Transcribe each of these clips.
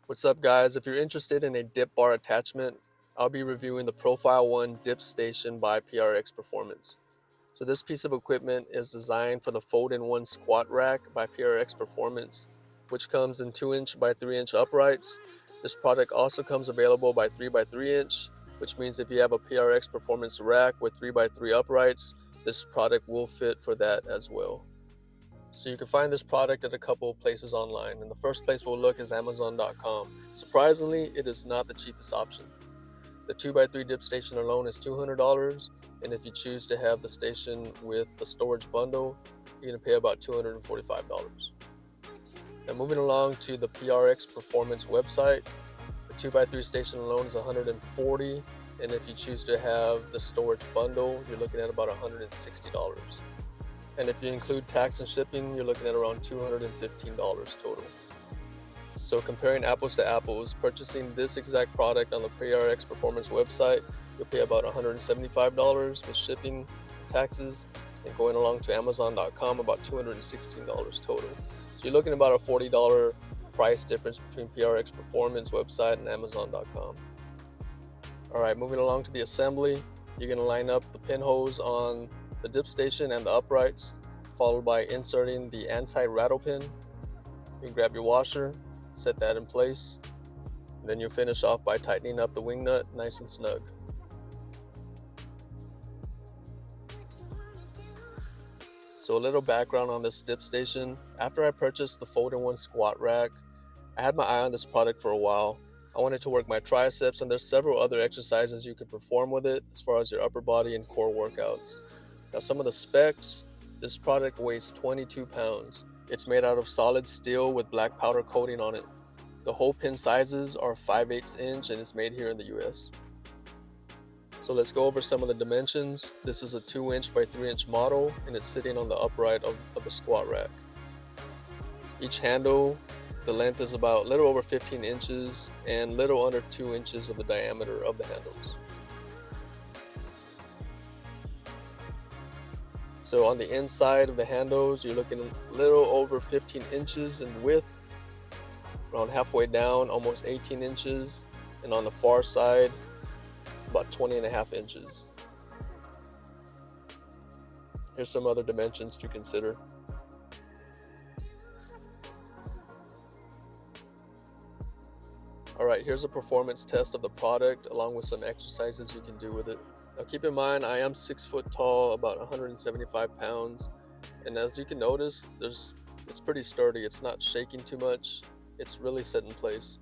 What's up, guys? If you're interested in a dip bar attachment, I'll be reviewing the Profile 1 Dip Station by PRx Performance. So this piece of equipment is designed for the fold-in-one squat rack by PRx Performance, which comes in 2-inch by 3-inch uprights. This product also comes available by 3 by 3-inch, which means if you have a PRx Performance rack with 3 by 3 uprights, this product will fit for that as well. So you can find this product at a couple of places online, and the first place we'll look is Amazon.com. Surprisingly, it is not the cheapest option. The 2x3 dip station alone is $200, and if you choose to have the station with the storage bundle, you're going to pay about $245. Now moving along to the PRx Performance website, the 2x3 station alone is $140, and if you choose to have the storage bundle, you're looking at about $160. And if you include tax and shipping, you're looking at around $215 total. So comparing apples to apples, purchasing this exact product on the PRx Performance website, you'll pay about $175 with shipping, taxes, and going along to Amazon.com, about $216 total. So you're looking at about a $40 price difference between PRx Performance website and Amazon.com. Alright, moving along to the assembly, you're going to line up the pinholes on the dip station and the uprights, followed by inserting the anti-rattle pin. You can grab your washer, set that in place, and then you'll finish off by tightening up the wing nut nice and snug. So a little background on this dip station. After I purchased the fold-in-one squat rack, I had my eye on this product for a while. I wanted to work my triceps, and there's several other exercises you could perform with it as far as your upper body and core workouts. Now some of the specs, this product weighs 22 pounds. It's made out of solid steel with black powder coating on it. The hole pin sizes are 5/8 inch and it's made here in the US. So let's go over some of the dimensions. This is a 2-inch by 3-inch model and it's sitting on the upright of the squat rack. Each handle, the length is about little over 15 inches and little under 2 inches of the diameter of the handles. So on the inside of the handles, you're looking a little over 15 inches in width, around halfway down, almost 18 inches, and on the far side, about 20.5 inches. Here's some other dimensions to consider. Alright, here's a performance test of the product along with some exercises you can do with it. Now keep in mind, I am 6 foot tall, about 175 pounds, and as you can notice, it's pretty sturdy. It's not shaking too much. It's really set in place.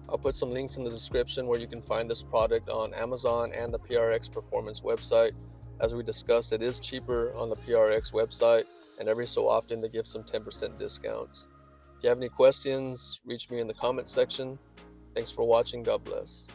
I'll put some links in the description where you can find this product on Amazon and the PRx Performance website. As we discussed, it is cheaper on the PRx website, and every so often they give some 10% discounts. If you have any questions, reach me in the comment section. Thanks for watching. God bless.